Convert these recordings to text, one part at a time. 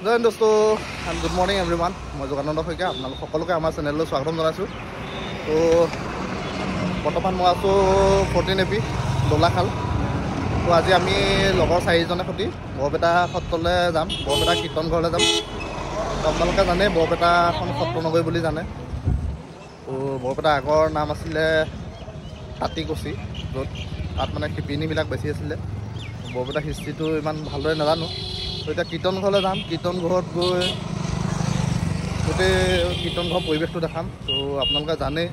জয় দোস্ত and good morning everyone. মই যোগানন্দ শইকীয়া, আপোনালোক সকলোকে আমাৰ চেনেললৈ স্বাগতম জনাইছোঁ। তো বৰ্তমান মই আছোঁ 14 AP দোলাখাল। তো আজি আমি লগৰ 4জনে সৈতে বৰপেটা সত্ৰলৈ যাম, বৰপেটা কীৰ্তন ঘৰলৈ যাম। তো আপোনালোকে জানে বৰপেটাখন সত্ৰ নগৰী বুলি জানে। তো বৰপেটা আগৰ নাম আছিলে তাঁতিকুছি, য'ত তাত মানে শিপিনীবিলাক বেছি আছিলে। বৰপেটা হিষ্ট্ৰীটো ইমান ভালদৰে নাজানো। তো এতিয়া কীৰ্তন ঘৰলৈ যাম, কীৰ্তন ঘৰত গৈ গোটেই কীৰ্তন ঘৰৰ পৰিৱেশটো দেখাম। তো আপোনালোকে জানেই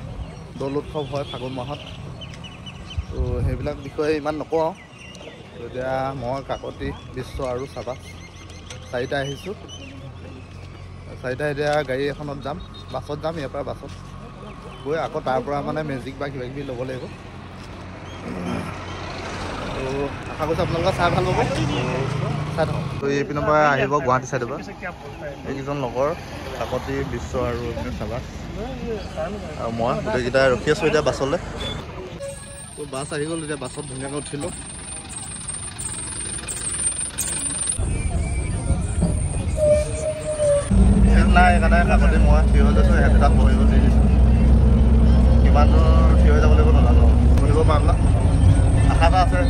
দৌল উৎসৱ হয় ফাগুন মাহত। তো সেইবিলাক বিষয়ে ইমান নকওঁ। তো এতিয়া মই কাকতি বিশ্ব আৰু চাবাছ 4টা আহিছোঁ। 4টা এতিয়া গাড়ী এখনত যাম, বাছত যাম, ইয়াৰ পৰা বাছত গৈ আকৌ তাৰ পৰা মানে মেজিক বা কিবাকিবি ল'ব লাগিব। তো আশা কৰিছোঁ আপোনালোকে চাই ভাল পাব, চাই থাকক। তো এইপিনৰ পৰা আহিব গুৱাহাটী চাইডৰ পৰা এইকেইজন লগৰ কাকতি বিশ্ব আৰু চাবাছ আৰু মই গোটেইকেইটা ৰখি আছোঁ এতিয়া বাছলৈ। তো বাছ আহি গ'ল, এতিয়া বাছত ধুনীয়াকৈ উঠিলোঁ। নাই সেইকাৰণে কাকতি মই থিয় হৈ লৈছোঁ, সিহঁতে তাত বহিব দি দিছোঁ। কিমান দূৰ থিয় হৈ যাব লাগিব নাজানো, বহিব পাম না, আশা এটা আছে।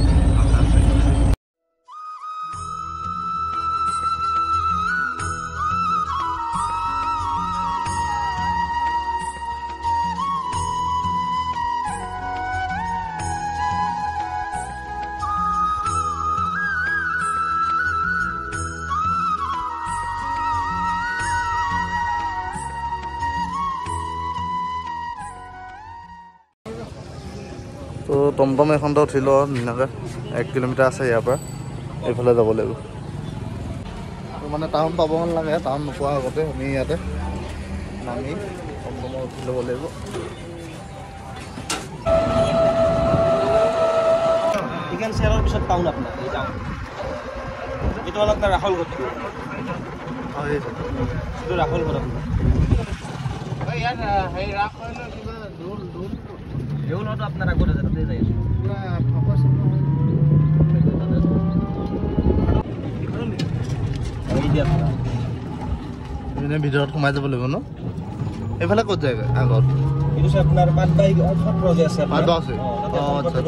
তো টমটম এখনতে উঠিলোঁ ধুনীয়াকৈ, 1 কিলোমিটাৰ আছে ইয়াৰ পৰা, এইফালে যাব লাগিব। তো মানে টাউন পাব নালাগে, টাউন নোপোৱাৰ আগতে আমি ইয়াতে নামি টমটমত উঠি ল'ব লাগিব। চিকেন চেয়াৰৰ পিছত টাউন আপোনাৰ এই টাউন এইটো হ'ল আপোনাৰ ৰাহুল ঘৰ। হয় এইটো ৰাহুল ঘৰ আপোনাৰ ইয়াত হেৰি ৰাস কিবা দেউলতো আপোনাৰ আগতে তাতে যাই আছোঁ। ভিতৰত সোমাই যাব লাগিব ন? এইফালে ক'ত যায় আগত? এইটো আছে আপোনাৰ পাটবাই সত্ৰ যে আছে আপোনাৰ আছে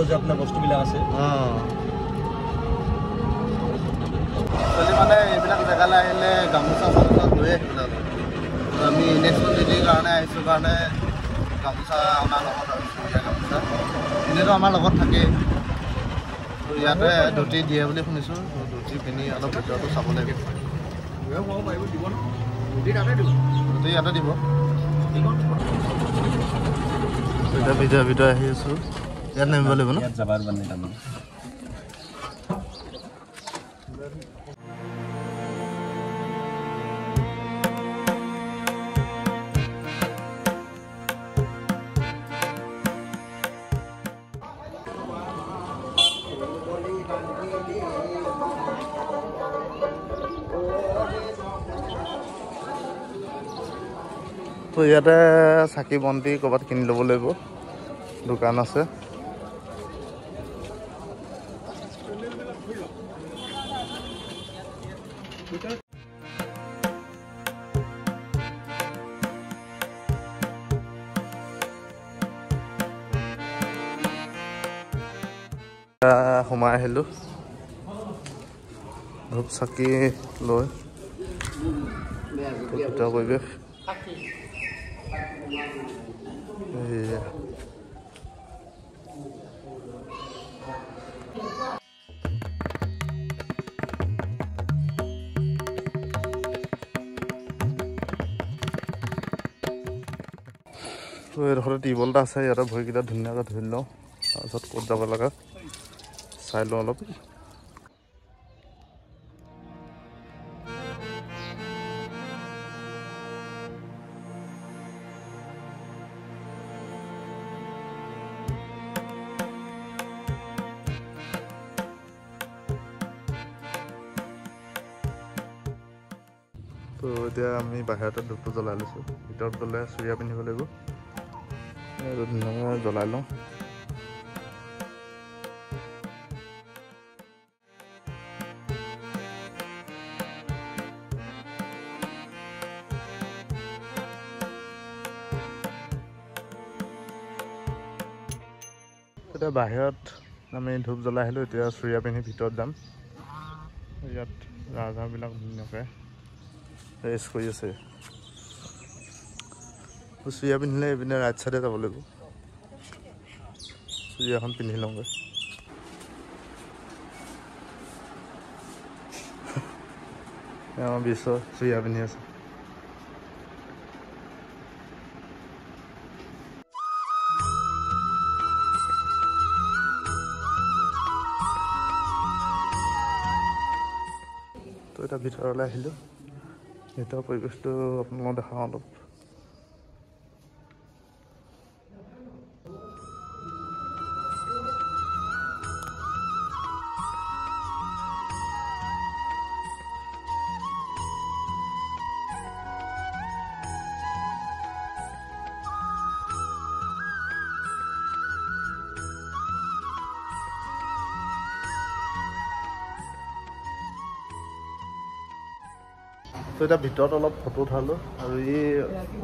যে আপোনাৰ বস্তুবিলাক আছে। মানে এইবিলাক জেগালৈ আহিলে গামোচা চামোচা লৈ আহিব লাগিব। আমি ইলেকশ্যন ডিউটিৰ কাৰণে আহিছোঁ কাৰণে গামোচা আমাৰ লগত আৰু চুৰীয়া গামোচা এনেইতো আমাৰ লগত থাকেই। তো ইয়াতে ধুতি দিয়ে বুলি শুনিছোঁ, ধুতি পিন্ধি অলপ ভিতৰতো চাব লাগিব। ধুতি ইয়াতে দিব। এতিয়া ভিতৰত আহি আছোঁ, ইয়াত নামিব লাগিব ন? ইয়াত যাবাৰ মানে তাৰমানে তো ইয়াতে চাকি বন্তি ক'ৰবাত কিনি ল'ব লাগিব, দোকান আছে। সোমাই আহিলোঁ ধূপ চাকি লৈ, ভিতৰ পৰিৱেশ তো এইডোখৰতে টিউবৱেল এটা আছে, ইয়াতে ভৰিকেইটা ধুনীয়াকৈ ধুই লওঁ, তাৰপিছত ক'ত যাব লাগে চাই লওঁ অলপ। তো এতিয়া আমি বাহিৰতে ধূপটো জ্বলাই লৈছোঁ, ভিতৰত গ'লে চুৰিয়া পিন্ধিব লাগিব, ধুনীয়াকৈ জ্বলাই লওঁ। এতিয়া বাহিৰত আমি ধূপ জ্বলাই আহিলোঁ। এতিয়া চুৰিয়া পিন্ধি ভিতৰত যাম। ইয়াত ৰাজহাঁহবিলাক ধুনীয়াকৈ ৰেষ্ট কৰি আছে। চুৰিয়া পিন্ধিলে এইপিনে ৰাইট চাইডে যাব লাগিব। চুৰিয়াখন পিন্ধি লওঁগৈ। আমাৰ বিশ্ব চুৰিয়া পিন্ধি আছে। তো এতিয়া ভিতৰলৈ আহিলোঁ। ভিতৰৰ পৰিৱেশটো আপোনালোকক দেখাওঁ অলপ। তো এতিয়া ভিতৰত অলপ ফটো উঠালোঁ আৰু এই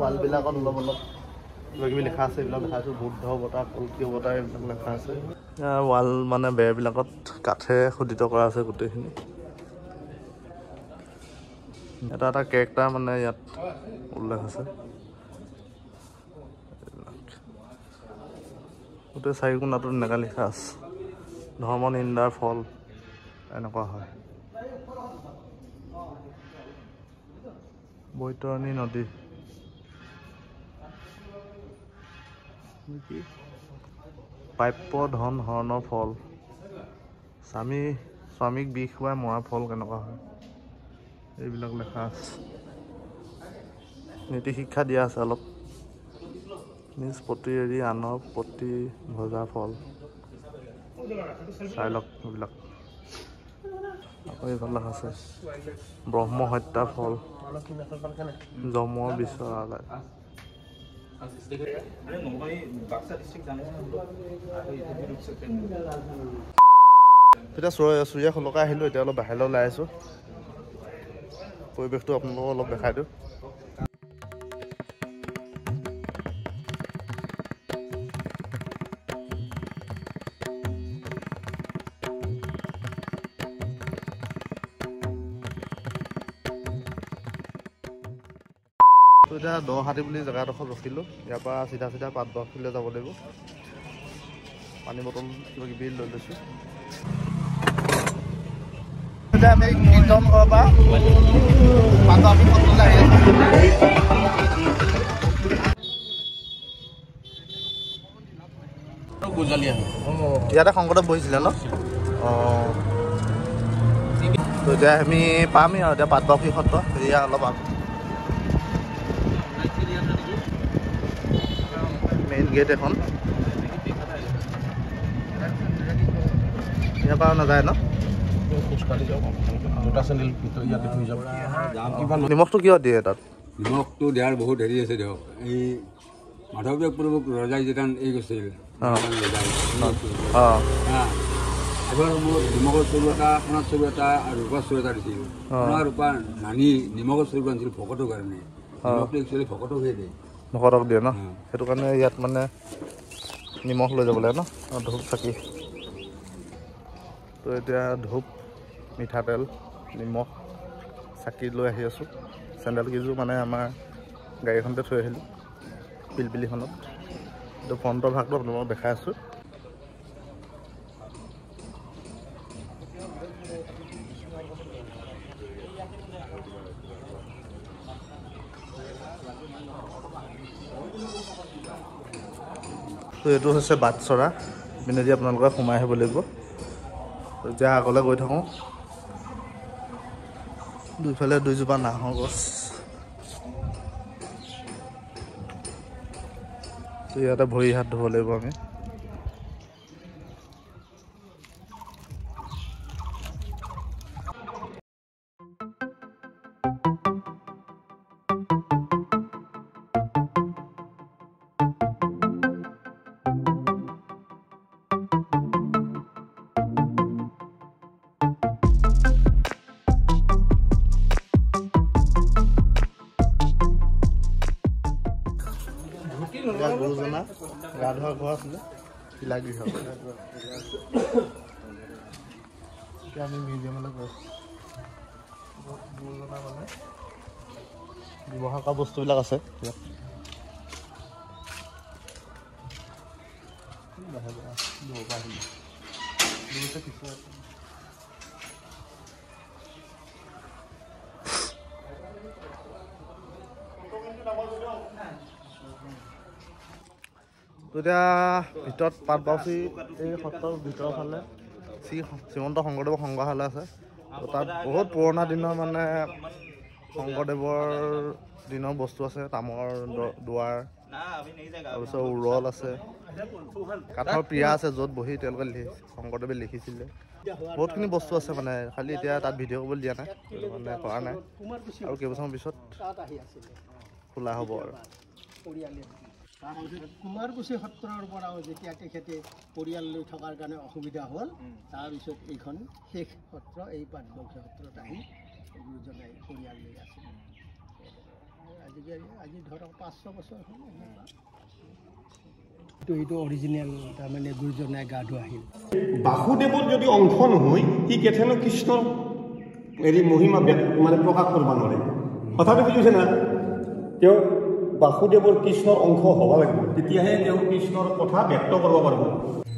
ৱালবিলাকত অলপ কিবা কিবি লিখা আছে। এইবিলাক দেখা আছোঁ বুদ্ধ অৱতাৰ, কল্কি অৱতাৰ এইবিলাক লিখা আছে। ৱাল মানে বেৰবিলাকত কাঠেৰে খোদিত কৰা আছে গোটেইখিনি। এটা এটা কেৰেক্টাৰ মানে ইয়াত উল্লেখ আছে। গোটেই চাৰিকোণাটো এনেকৈ লিখা আছে ধৰ্ম নিন্দাৰ ফল, এনেকুৱা হয়। বৈতৰণী নদী প্ৰাপ্য ধন হৰণৰ ফল, স্বামীক বিষ খুৱাই মৰা ফল কেনেকুৱা হয়, এইবিলাক লেখা আছে। নীতি শিক্ষা দিয়া আছে অলপ। নিজ প্ৰতি এৰি আনৰ প্ৰতি ভজা ফল, চাই লওক এইবিলাক। আকৌ এইবিলাক আছে ব্ৰহ্ম হত্যাৰ ফল, যমৰ বিচৰালে। এতিয়া চুৰিয়া খোলকা আহিলোঁ। এতিয়া অলপ বাহিৰলৈ ওলাই আহিছোঁ। পৰিৱেশটো আপোনালোকক অলপ দেখাই দিওঁ। এতিয়া দহাটি বুলি জেগাডোখৰত ৰখিলোঁ। ইয়াৰ পৰা চিধা পাতবাৰীলৈ যাব লাগিব। পানী বটল কিবা কিবি লৈ লৈছোঁ। এতিয়া আমি কীৰ্তন ঘৰৰ পৰা পাতবাৰী সত্ৰলৈ আহি আছোঁ। ইয়াতে শংকৰদেৱ বহিছিলে ন? অঁ, এতিয়া আমি পামেই আৰু এতিয়া পাতবাৰী সত্ৰ। এয়া অলপ মেইন গেট এখন। ইয়াৰ পৰা নাযায় ন? নিমখটো কিয় দিয়ে তাত? নিমখটো দিয়াৰ বহুত হেৰি আছে দিয়ক। এই মাধৱদেৱ প্ৰভুক ৰজাই যেতিয়া এই গৈছিল এবাৰ মোৰ নিমখৰ চৰু এটা, সোণাৰ চৰু এটা আৰু ৰূপাৰ চৰু এটা দিছিল। সোণা ৰূপা নানি নিমখৰ চৰু আনিছিল ভকতৰ কাৰণে। নিমখটো একচুৱেলি ভকতকহে দিয়ে। ভকতক দিয়ে ন? সেইটো কাৰণে ইয়াত মানে নিমখ লৈ যাব লাগে ন? ধূপ চাকি। তো এতিয়া ধূপ, মিঠাতেল, নিমখ, চাকি লৈ আহি আছোঁ। চেণ্ডেল কেইযোৰ মানে আমাৰ গাড়ীখনতে থৈ আহিলোঁ পিলপিলিখনত। এইটো ফ্ৰণ্টৰ ভাগটো আপোনালোকক দেখাই আছোঁ। তো এইটো হৈছে বাটচৰা। ইপিনেদি আপোনালোকে সোমাই আহিব লাগিব। এতিয়া আগলৈ গৈ থাকোঁ। দুইফালে দুইজোপা নাহৰ গছ। তো ইয়াতে ভৰি হাত ধুব লাগিব আমি। গুৰুজনা গা ধোৱা ঘৰ আছিলে। শিলাগৃহ এতিয়া আমি মিউজিয়ামলৈ গৈ গুৰুজনা মানে ব্যৱহাৰ কৰা বস্তুবিলাক আছে ইয়াত এতিয়া ভিতৰত পাত বাউচি এই সত্ৰৰ ভিতৰৰ ফালে শ্ৰীমন্ত শংকৰদেৱৰ সংগ্ৰহালয় আছে তাত বহুত পুৰণা দিনৰ মানে শংকৰদেৱৰ দিনৰ বস্তু আছে তামৰ দুৱাৰ তাৰপিছত উৰল আছে কাঠৰ পিয়া আছে য'ত বহি তেওঁলোকে শংকৰদেৱে লিখিছিলে বহুতখিনি বস্তু আছে মানে খালি এতিয়া তাত ভিডিঅ' কৰিবলৈ দিয়া নাই মানে কৰা নাই আৰু কেইবছৰমান পিছত খোলা হ'ব আৰু কুমাৰকুছি সত্ৰৰ পৰাও যেতিয়া তেখেতে পৰিয়াল লৈ থকাৰ কাৰণে অসুবিধা হ'ল তাৰপিছত এইখন শেষ সত্ৰ এই পাটবাউসী সত্ৰত আহি গুৰুজনাই পৰিয়াল লৈ আছিল আজি ধৰক 500 বছৰ হ'ল এইটো অৰিজিনেল তাৰমানে গুৰুজনাই গা ধোৱা আহিল বাসুদেৱৰ যদি অংশ নহয় সি কেথেনো কৃষ্ণৰ হেৰি মহিমা মানে প্ৰকাশ কৰিব নোৱাৰে কথাটো বুজিছে না তেওঁ বাসুদেৱৰ কৃষ্ণৰ অংশ হ'ব লাগিব তেতিয়াহে তেওঁ কৃষ্ণৰ কথা ব্যক্ত কৰিব পাৰিব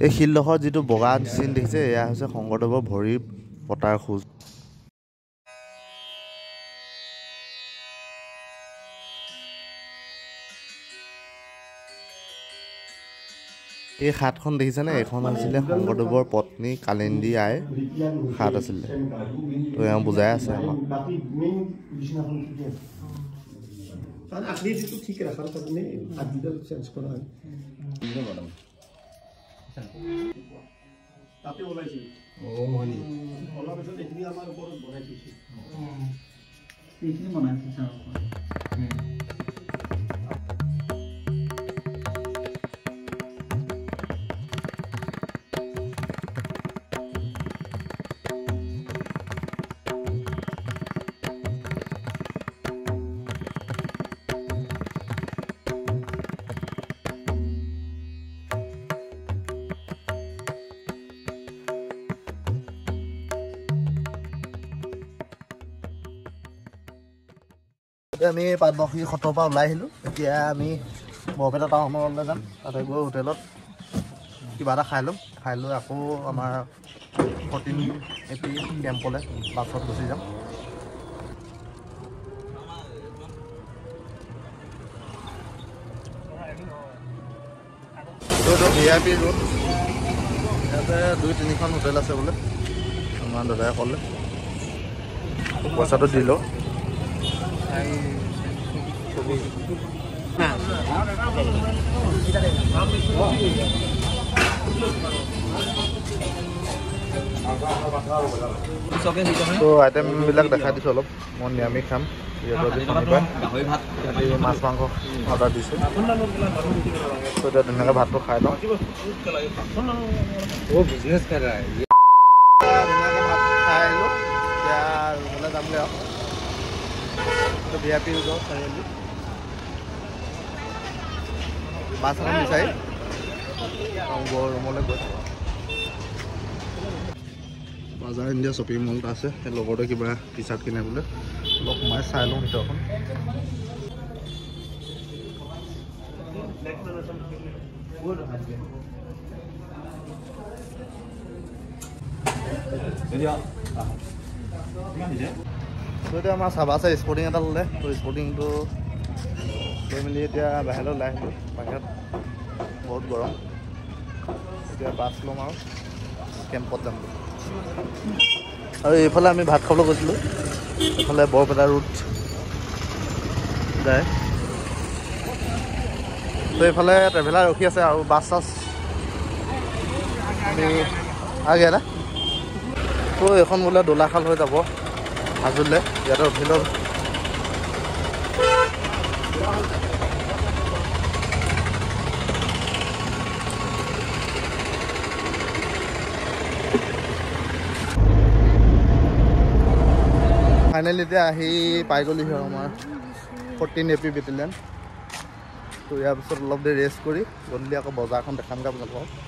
এই শিলডোখৰ যিটো বগা চিন দেখিছে এয়া হৈছে শংকৰদেৱৰ ভৰিৰ পতাৰ খোজ এই হাতখন দেখিছেনে এইখন হৈছিলে শংকৰদেৱৰ পত্নী কালিন্দী আইৰ হাত আছিলে তো এওঁ বুজাই আছে আমাক আকৃতিটো ঠিক ৰাখাৰ কাৰণে আগদিডাল চেঞ্জ কৰা হয় তাতে ওলাইছিল ওলোৱাৰ পিছত এইখিনি আমাৰ ওপৰত বনাই থৈছিল এইখিনি বনাই থৈছে আমি পাটবাউসী সত্ৰৰ পৰা ওলাই আহিলোঁ এতিয়া আমি বৰপেটা টাউনলৈ যাম তাতে গৈ হোটেলত কিবা এটা খাই লৈ আকৌ আমাৰ 14 AP কেম্পলৈ বাছত গুচি যাম এইটো VIP ৰোড ইয়াতে 2-3খন হোটেল আছে বোলে আমাৰ দাদাই ক'লে পইচাটো দিলোঁ তো আইটেমবিলাক দেখাই দিছোঁ অলপ মই নিৰামিষ খাম মাছ মাংস অৰ্ডাৰ দিছোঁ তো এতিয়া ধুনীয়াকৈ ভাতটো খাই লওঁ ধুনীয়াকৈ ভাত খাই আহিলোঁ এতিয়া ৰুমলৈ যামগৈ আৰু VIP যাওঁ চাৰিআলি বাছ এখন বিচাৰি ৰুমলৈ গৈছোঁ বাজাৰ ইণ্ডিয়া শ্বপিং মল এটা আছে সেই লগতে কিবা টি চাৰ্ট কিনে বোলে অলপ সোমাই চাই লওঁ ভিতৰখন এতিয়া আমাৰ চাবা আছে স্পৰ্টিং এটা ল'লে তো স্পৰ্টিংটো লৈ মেলি এতিয়া বাহিৰলৈ ওলাই আহিলোঁ বাহিৰত বহুত গৰম এতিয়া বাছ ল'ম আৰু কেম্পত যাম আৰু এইফালে আমি ভাত খাবলৈ গৈছিলোঁ এইফালে বৰপেটা ৰুট যায় তো এইফালে ট্ৰেভেলাৰ ৰখি আছে আৰু বাছ চাছ আমি আগে না তো এইখন বোলে দোলাখাল হৈ যাব হাজোলৈ ইয়াতে উঠিলোঁ ফাইনেলি এতিয়া আহি পাই গ'লিহি আৰু আমাৰ 14 AP বেটেলিয়ন তো ইয়াৰ পিছত অলপ দেৰি ৰেষ্ট কৰি গধূলি আকৌ বজাৰখন দেখামগৈ আপোনালোকক